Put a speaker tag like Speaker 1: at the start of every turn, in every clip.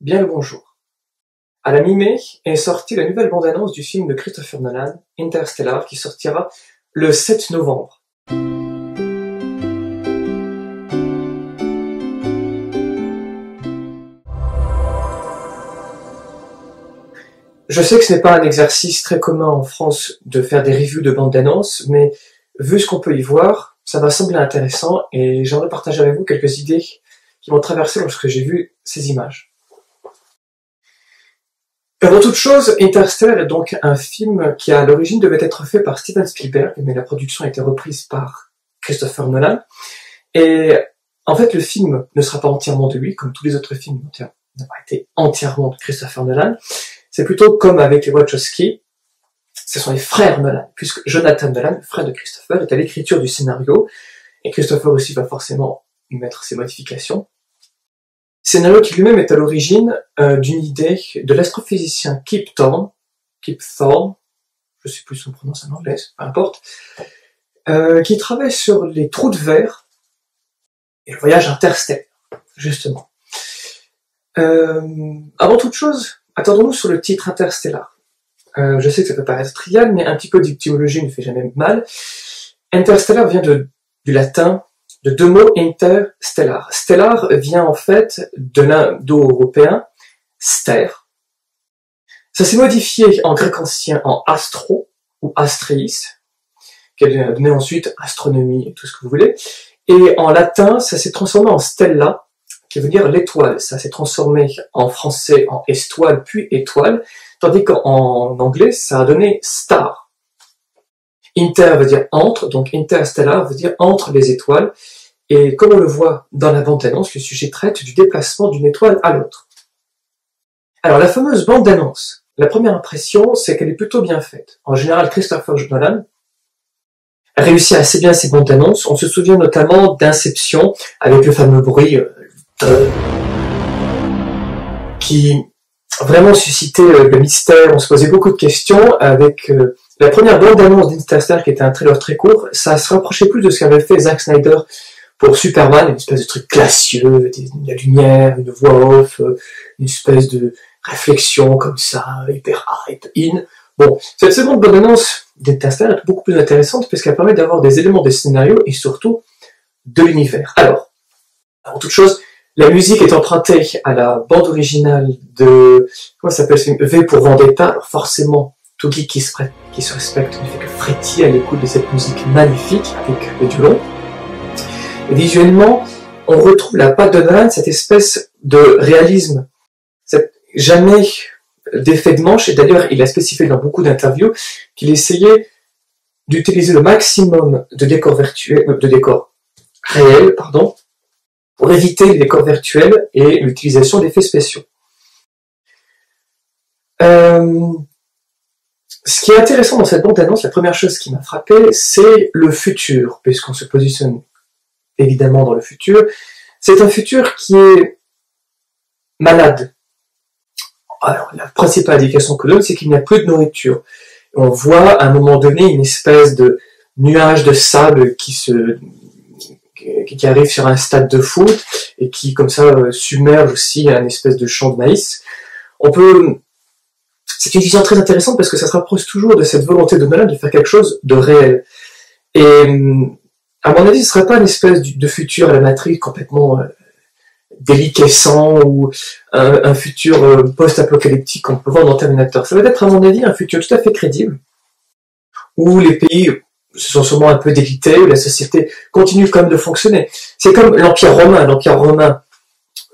Speaker 1: Bien le bonjour. À la mi-mai est sortie la nouvelle bande-annonce du film de Christopher Nolan, Interstellar, qui sortira le 7 novembre. Je sais que ce n'est pas un exercice très commun en France de faire des reviews de bandes-annonces, mais vu ce qu'on peut y voir, ça m'a semblé intéressant et j'aimerais partager avec vous quelques idées qui m'ont traversé lorsque j'ai vu ces images. Avant toute chose, Interstellar est donc un film qui à l'origine devait être fait par Steven Spielberg, mais la production a été reprise par Christopher Nolan. Et en fait, le film ne sera pas entièrement de lui, comme tous les autres films n'ont pas été entièrement de Christopher Nolan. C'est plutôt comme avec les Wachowski, ce sont les frères Nolan, puisque Jonathan Nolan, le frère de Christopher, est à l'écriture du scénario, et Christopher aussi va forcément y mettre ses modifications. Scénario qui lui-même est à l'origine d'une idée de l'astrophysicien Kip Thorne, je sais plus son prononce en anglais, peu importe, qui travaille sur les trous de verre et le voyage interstellaire, justement. Avant toute chose, attendons-nous sur le titre Interstellar. Je sais que ça peut paraître trivial, mais un petit peu d'étymologie ne fait jamais mal. Interstellar vient du latin, de deux mots interstellar. Stellar vient en fait de l'indo-européen ster. Ça s'est modifié en grec ancien en astro ou astréis, qui a donné ensuite astronomie et tout ce que vous voulez. Et en latin, ça s'est transformé en stella, qui veut dire l'étoile. Ça s'est transformé en français en estoile puis étoile, tandis qu'en anglais, ça a donné star. Inter veut dire entre, donc interstellar veut dire entre les étoiles. Et comme on le voit dans la bande-annonce, le sujet traite du déplacement d'une étoile à l'autre. Alors la fameuse bande-annonce, la première impression, c'est qu'elle est plutôt bien faite. En général, Christopher Nolan réussit assez bien ses bandes-annonces. On se souvient notamment d'Inception, avec le fameux bruit qui vraiment suscitait le mystère. On se posait beaucoup de questions. Avec la première bande-annonce d'Interstellar, qui était un trailer très court, ça se rapprochait plus de ce qu'avait fait Zack Snyder pour Superman, une espèce de truc classieux, de la lumière, une voix off, une espèce de réflexion comme ça, hyper in. Bon, cette seconde bande-annonce d'Interstellar est beaucoup plus intéressante parce qu'elle permet d'avoir des éléments de scénario et surtout de l'univers. Alors, avant toute chose, la musique est empruntée à la bande originale de, comment ça s'appelle, V pour Vendetta. Alors forcément, tout geek qui se respecte ne fait que frétiller à l'écoute de cette musique magnifique avec le violon. Et visuellement, on retrouve la patte de Nolan, cette espèce de réalisme, jamais d'effet de manche, et d'ailleurs il a spécifié dans beaucoup d'interviews qu'il essayait d'utiliser le maximum de décors réels, pour éviter les décors virtuels et l'utilisation d'effets spéciaux. Ce qui est intéressant dans cette bande-annonce, la première chose qui m'a frappé, c'est le futur, puisqu'on se positionne évidemment dans le futur. C'est un futur qui est malade. Alors, la principale indication que donne, c'est qu'il n'y a plus de nourriture. On voit à un moment donné une espèce de nuage de sable qui arrive sur un stade de foot et qui, comme ça, submerge aussi un espèce de champ de maïs. C'est une vision très intéressante parce que ça se rapproche toujours de cette volonté de Nolan de faire quelque chose de réel. Et, à mon avis, ce ne serait pas une espèce de futur à la Matrix complètement déliquescent ou un futur post-apocalyptique qu'on peut voir dans Terminator. Ça va être, à mon avis, un futur tout à fait crédible où les pays se sont sûrement un peu délités, où la société continue quand même de fonctionner. C'est comme l'Empire romain. L'Empire romain,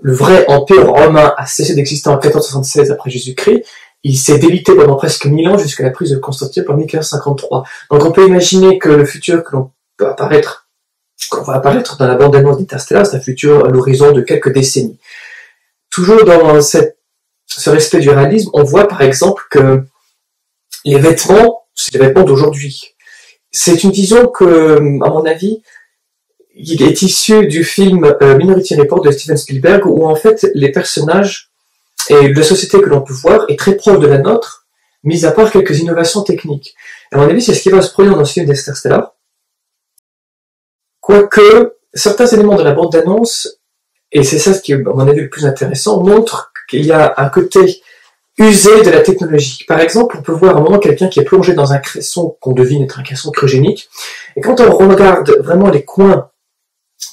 Speaker 1: le vrai Empire romain a cessé d'exister en 476 après Jésus-Christ. Il s'est délité pendant presque 1000 ans jusqu'à la prise de Constantinople en 1553. Donc on peut imaginer que le futur qu'on va apparaître dans la bande-annonce d'Interstellar, c'est un futur à l'horizon de quelques décennies. Toujours dans ce respect du réalisme, on voit par exemple que les vêtements, c'est les vêtements d'aujourd'hui. C'est une vision que, à mon avis, est issue du film Minority Report de Steven Spielberg, où en fait les personnages et la société que l'on peut voir est très proche de la nôtre, mis à part quelques innovations techniques. À mon avis, c'est ce qui va se produire dans ce film d'Interstellar. Quoique, certains éléments de la bande-annonce, et c'est ça ce qui est, à mon avis, le plus intéressant, montrent qu'il y a un côté usé de la technologie. Par exemple, on peut voir à un moment quelqu'un qui est plongé dans un caisson qu'on devine être un caisson cryogénique, et quand on regarde vraiment les coins,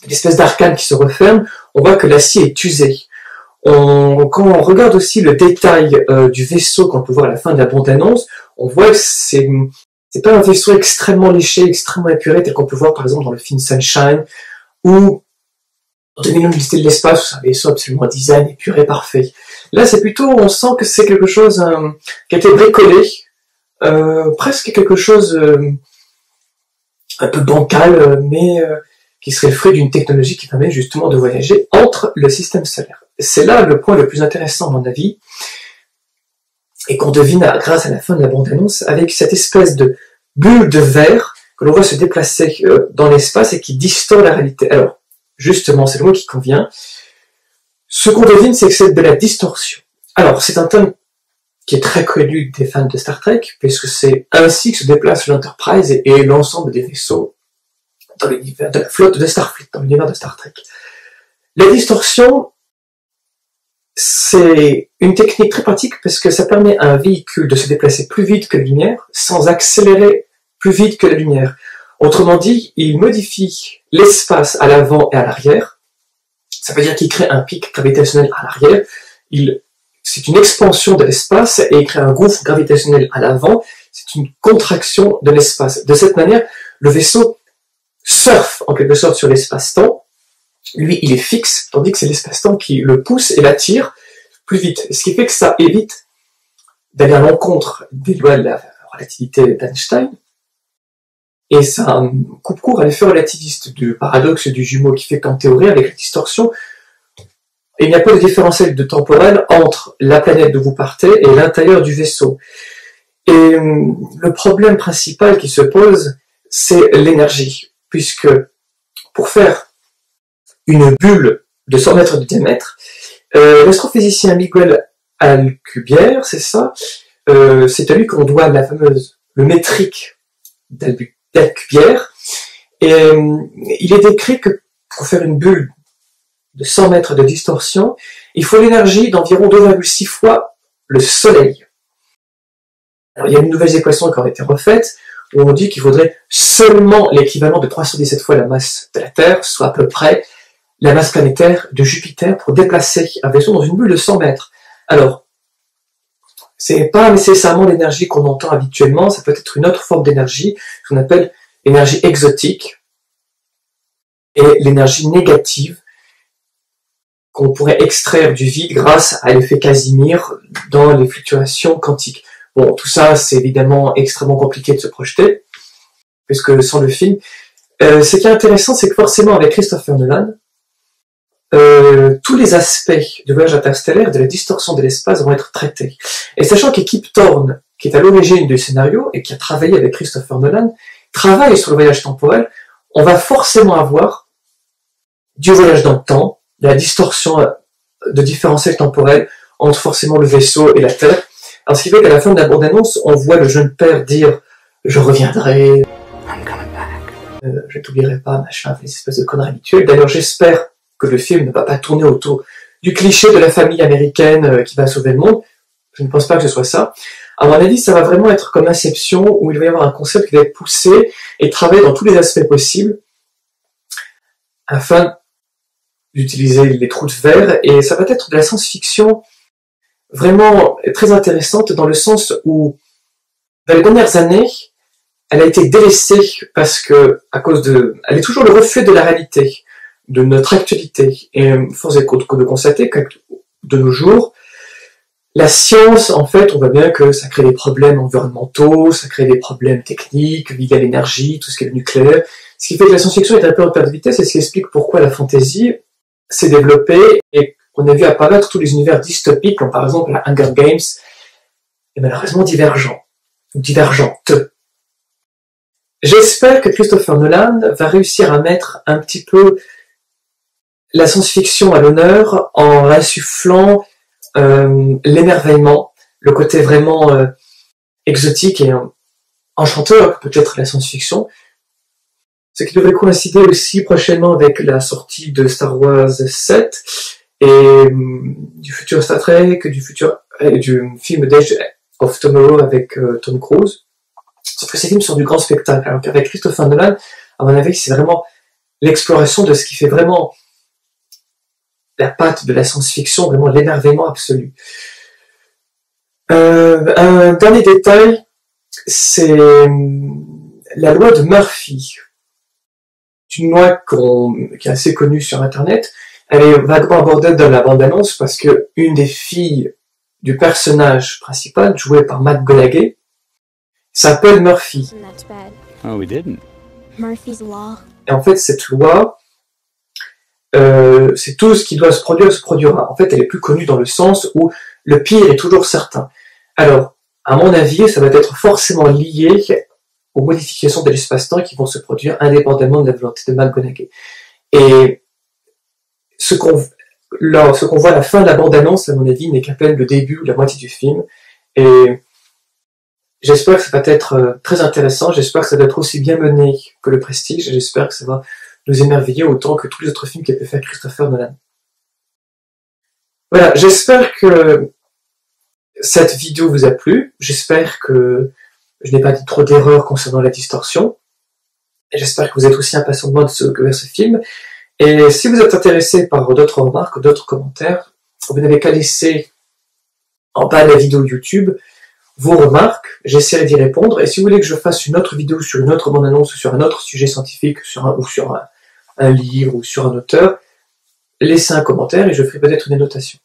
Speaker 1: l'espèce d'arcane qui se referme, on voit que l'acier est usé. Quand on regarde aussi le détail du vaisseau qu'on peut voir à la fin de la bande-annonce, on voit que c'est pas un vaisseau extrêmement léché, extrêmement épuré, tel qu'on peut voir par exemple dans le film Sunshine, ou dans l'unité de l'espace, c'est un vaisseau absolument design, épuré, parfait. Là, c'est plutôt, on sent que c'est quelque chose qui a été bricolé, presque quelque chose un peu bancal, mais qui serait le fruit d'une technologie qui permet justement de voyager entre le système solaire. C'est là le point le plus intéressant à mon avis, et qu'on devine grâce à la fin de la bande-annonce, avec cette espèce de bulle de verre que l'on voit se déplacer dans l'espace et qui distord la réalité. Alors, justement, c'est le mot qui convient. Ce qu'on devine, c'est que c'est de la distorsion. Alors, c'est un terme qui est très connu des fans de Star Trek, puisque c'est ainsi que se déplace l'Enterprise et l'ensemble des vaisseaux dans l'univers de la flotte de Starfleet, dans l'univers de Star Trek. La distorsion, c'est une technique très pratique parce que ça permet à un véhicule de se déplacer plus vite que la lumière sans accélérer plus vite que la lumière. Autrement dit, il modifie l'espace à l'avant et à l'arrière. Ça veut dire qu'il crée un pic gravitationnel à l'arrière. C'est une expansion de l'espace et il crée un gouffre gravitationnel à l'avant. C'est une contraction de l'espace. De cette manière, le vaisseau surfe en quelque sorte sur l'espace-temps. Lui, il est fixe, tandis que c'est l'espace-temps qui le pousse et l'attire plus vite. Ce qui fait que ça évite d'aller à l'encontre des lois de la relativité d'Einstein. Et ça coupe court à l'effet relativiste du paradoxe du jumeau qui fait qu'en théorie, avec la distorsion, il n'y a pas de différentiel de temporel entre la planète d'où vous partez et l'intérieur du vaisseau. Et le problème principal qui se pose, c'est l'énergie. Puisque pour faire une bulle de 100 mètres de diamètre, l'astrophysicien Miguel Alcubierre, c'est ça, c'est à lui qu'on doit le métrique d'Alcubierre, et il est décrit que pour faire une bulle de 100 mètres de distorsion, il faut l'énergie d'environ 2,6 fois le Soleil. Alors, il y a une nouvelle équation qui a été refaite, où on dit qu'il faudrait seulement l'équivalent de 317 fois la masse de la Terre, soit à peu près la masse planétaire de Jupiter, pour déplacer un vaisseau dans une bulle de 100 mètres. Alors, c'est pas nécessairement l'énergie qu'on entend habituellement, ça peut être une autre forme d'énergie, qu'on appelle l'énergie exotique, et l'énergie négative, qu'on pourrait extraire du vide grâce à l'effet Casimir dans les fluctuations quantiques. Bon, tout ça, c'est évidemment extrêmement compliqué de se projeter, puisque sans le film. Ce qui est intéressant, c'est que forcément, avec Christopher Nolan, tous les aspects du voyage interstellaire, de la distorsion de l'espace vont être traités. Et sachant qu'Kip Thorne, qui est à l'origine du scénario et qui a travaillé avec Christopher Nolan, travaille sur le voyage temporel, on va forcément avoir du voyage dans le temps, de la distorsion de différentiel temporel entre forcément le vaisseau et la Terre. Alors, ce qui fait qu'à la fin de la bande-annonce, on voit le jeune père dire « Je reviendrai, je ne t'oublierai pas, machin, des espèces de conneries habituelles. » D'ailleurs, j'espère que le film ne va pas tourner autour du cliché de la famille américaine qui va sauver le monde. Je ne pense pas que ce soit ça. À mon avis, ça va vraiment être comme Inception, où il va y avoir un concept qui va être poussé et travaillé dans tous les aspects possibles, afin d'utiliser les trous de verre, et ça va être de la science-fiction vraiment très intéressante dans le sens où, dans les dernières années, elle a été délaissée parce que, elle est toujours le reflet de la réalité, de notre actualité. Et force est de constater que, de nos jours, la science, en fait, on voit bien que ça crée des problèmes environnementaux, ça crée des problèmes techniques, liés à l'énergie, tout ce qui est le nucléaire. Ce qui fait que la science-fiction est un peu en perte de vitesse, et ce qui explique pourquoi la fantasy s'est développée, et on a vu apparaître tous les univers dystopiques, comme par exemple la Hunger Games, et malheureusement divergentes. J'espère que Christopher Nolan va réussir à mettre un petit peu la science-fiction à l'honneur en insufflant l'émerveillement, le côté vraiment exotique et enchanteur que peut être la science-fiction, ce qui devrait coïncider aussi prochainement avec la sortie de Star Wars 7, du futur Star Trek, du film Edge of Tomorrow avec Tom Cruise. Sauf que ces films sont du grand spectacle, alors qu'avec Christopher Nolan, à mon avis, c'est vraiment l'exploration de ce qui fait vraiment la patte de la science-fiction, vraiment l'émerveillement absolu. Un dernier détail, c'est la loi de Murphy. C'est une loi qui est assez connue sur Internet. Elle est vaguement abordée dans la bande-annonce parce que une des filles du personnage principal, joué par Matt McConaughey, s'appelle Murphy.
Speaker 2: Oh, we didn't.
Speaker 3: Murphy's Law.
Speaker 1: Et en fait, cette loi, c'est tout ce qui doit se produira. En fait, elle est plus connue dans le sens où le pire est toujours certain. Alors, à mon avis, ça va être forcément lié aux modifications de l'espace-temps qui vont se produire indépendamment de la volonté de McConaughey. Et ce qu'on voit à la fin de la bande-annonce, à mon avis, n'est qu'à peine le début ou la moitié du film. Et j'espère que ça va être très intéressant, j'espère que ça va être aussi bien mené que le Prestige, et j'espère que ça va nous émerveiller autant que tous les autres films qu'a pu faire Christopher Nolan. Voilà, j'espère que cette vidéo vous a plu, j'espère que je n'ai pas dit trop d'erreurs concernant la distorsion, et j'espère que vous êtes aussi impatient de moi de découvrir ce film, et si vous êtes intéressé par d'autres remarques ou d'autres commentaires, vous n'avez qu'à laisser en bas de la vidéo YouTube vos remarques, j'essaierai d'y répondre, et si vous voulez que je fasse une autre vidéo sur une autre bande-annonce ou sur un autre sujet scientifique, sur un livre ou sur un auteur, laissez un commentaire et je ferai peut-être une annotation.